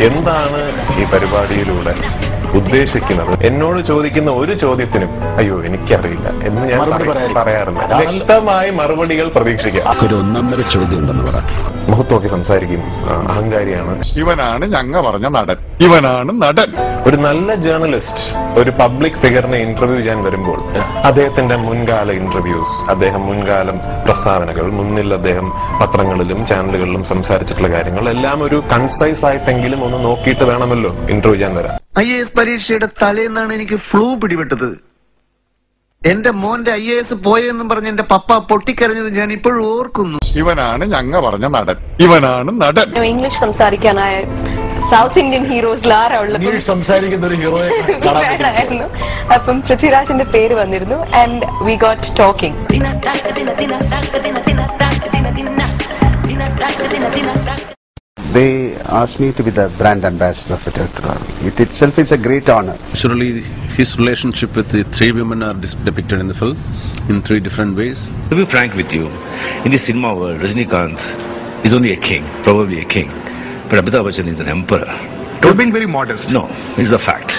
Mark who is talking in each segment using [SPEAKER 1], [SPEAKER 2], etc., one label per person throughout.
[SPEAKER 1] എന്താണ് ഈ പരിപാടിയിലൂടെ ഉദ്ദേശിക്കുന്നത്? എന്നോട് ചോദിക്കുന്ന ഒരു ചോദ്യത്തിനും അയ്യോ എനിക്കറിയില്ല എന്ന് ഞാൻ പറയാറുണ്ട്. വ്യക്തമായി മറുപടികൾ പ്രതീക്ഷിക്കാം.
[SPEAKER 2] ഒരു ഒന്നൊന്നര ചോദ്യം ഉണ്ടെന്ന് പറ.
[SPEAKER 1] മുഖത്ത് സംസാരിക്കും. അഹങ്കാരിയാണ്.
[SPEAKER 3] ഇവനാണ് ഞങ്ങ പറഞ്ഞ നടൻ. ഇവനാണ് നടൻ.
[SPEAKER 1] ഒരു നല്ല ജേർണലിസ്റ്റ് ഒരു പബ്ലിക് ഫിഗറിനെ ഇന്റർവ്യൂ ചെയ്യാൻ വരുമ്പോൾ അദ്ദേഹത്തിന്റെ മുൻകാല ഇന്റർവ്യൂസ്, അദ്ദേഹം മുൻകാലം പ്രസ്താവനകൾ, മുന്നിൽ അദ്ദേഹം പത്രങ്ങളിലും ചാനലുകളിലും സംസാരിച്ചിട്ടുള്ള കാര്യങ്ങൾ എല്ലാം ഒരു കൺസൈസ് ആയിട്ടെങ്കിലും ഒന്ന് നോക്കിയിട്ട് വേണമല്ലോ ഇന്റർവ്യൂ ചെയ്യാൻ വരാം.
[SPEAKER 4] IAS പരീക്ഷയുടെ തലേന്നാണ് എനിക്ക് ഫ്ലൂ പിടിപെട്ടത്. എന്റെ മോന്റെ IAS പോയെന്നും പറഞ്ഞ് എന്റെ പപ്പ പൊട്ടിക്കരഞ്ഞത് ഞാൻ ഇപ്പോഴും ഓർക്കുന്നു.
[SPEAKER 3] ഇവനാണ് ഞങ്ങ പറഞ്ഞ നടൻ. ഇവനാണ് നടൻ.
[SPEAKER 5] ഇംഗ്ലീഷ് സംസാരിക്കാനായ സൗത്ത് ഇന്ത്യൻ ഹീറോസിലാറുള്ള
[SPEAKER 6] സംസാരിക്കുന്ന ഒരു ഹീറോയെ
[SPEAKER 5] വേണമായിരുന്നു. അപ്പം പൃഥ്വിരാജിന്റെ പേര് വന്നിരുന്നു. And we got talking.
[SPEAKER 2] They asked me to be the brand ambassador of the Director Army. It itself is a great honor.
[SPEAKER 7] Surely his relationship with the three women are depicted in the film in three different ways.
[SPEAKER 8] To be frank with you, in the cinema world, Rajinikanth is only a king, probably a king. But Amitabh Bachchan is an emperor.
[SPEAKER 9] You're being very modest.
[SPEAKER 8] No, it's a fact.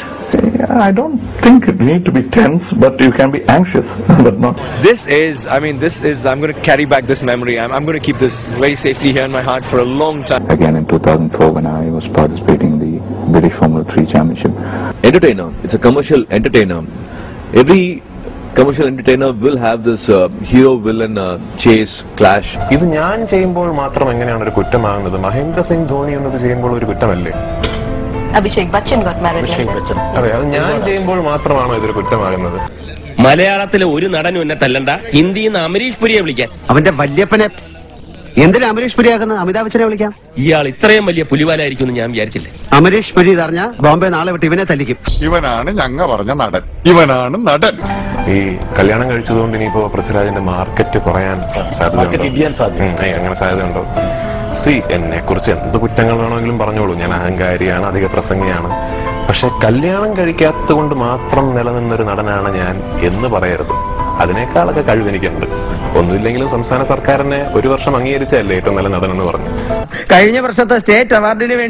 [SPEAKER 9] I don't think you need to be tense, but you can be anxious, but not.
[SPEAKER 6] I'm going to carry back this memory. I'm going to keep this very safely here in my heart for a long time.
[SPEAKER 9] Again in 2004 when I was participating in the British Formula 3 Championship.
[SPEAKER 10] Entertainer. It's a commercial entertainer. Every commercial entertainer will have this hero villain chase clash.
[SPEAKER 1] ഇത് ഞാൻ ചെയ്യുമ്പോൾ മാത്രം എങ്ങനെയാണ് ഒരു കുറ്റമാകുന്നത്? മഹേന്ദ്ര സിംഗ് ധോണി എന്നത് ചെയ്യുമ്പോൾ ഒരു കുറ്റമല്ലേ?
[SPEAKER 5] Abhishek Bachchan got married.
[SPEAKER 1] അതെ, അത് ഞാൻ ചെയ്യുമ്പോൾ മാത്രമാണോ ഇതൊരു കുറ്റമാകുന്നത്?
[SPEAKER 11] മലയാളത്തിലെ ഒരു നടനും എന്നെ തല്ലണ്ട. ഹിന്ദിയിൽ നിന്ന് അമരീഷ് പുരിയെ വിളിക്കാൻ.
[SPEAKER 4] അവന്റെ വല്യപ്പനെ എന്തിനാ അമരീഷ് പുരിയാക്കുന്നത്? അമിതാഭ് ബച്ചനെ വിളിക്കാം.
[SPEAKER 11] ഇയാൾ ഇത്രയും വലിയ പുലിവാലായിരിക്കും ഞാൻ വിചാരിച്ചില്ലേ.
[SPEAKER 4] അമരീഷ് പുരി അറിഞ്ഞ ബോംബെ നാളെ വിട്ട് ഇവനെ തല്ലിക്കും.
[SPEAKER 3] ഇവനാണ് ഞങ്ങ പറഞ്ഞ നടൻ. ഇവനാണ് നടൻ.
[SPEAKER 1] ഈ കല്യാണം കഴിച്ചതുകൊണ്ട് ഇനിയിപ്പോ പൃഥ്വിരാജിന്റെ മാർക്കറ്റ് കുറയാൻ സാധ്യതയുണ്ടോ? അങ്ങനെ സാധ്യതയുണ്ടോ? എന്നെ കുറിച്ച് എന്ത് കുറ്റങ്ങൾ വേണമെങ്കിലും പറഞ്ഞോളൂ. ഞാൻ അഹങ്കാരിയാണ്, അധിക പ്രസംഗിയാണ്. പക്ഷെ കല്യാണം കഴിക്കാത്തത് കൊണ്ട് മാത്രം നിലനിന്നൊരു നടനാണ് ഞാൻ എന്ന് പറയരുത്. അതിനേക്കാളൊക്കെ കഴിവെനിക്കുണ്ട്. ഒന്നുമില്ലെങ്കിലും സംസ്ഥാന സർക്കാരിനെ ഒരു വർഷം അംഗീകരിച്ചല്ലേ ഏറ്റവും നല്ല നടൻ എന്ന് പറഞ്ഞു.
[SPEAKER 11] കഴിഞ്ഞ വർഷത്തെ സ്റ്റേറ്റ് അവാർഡിന് വേണ്ടി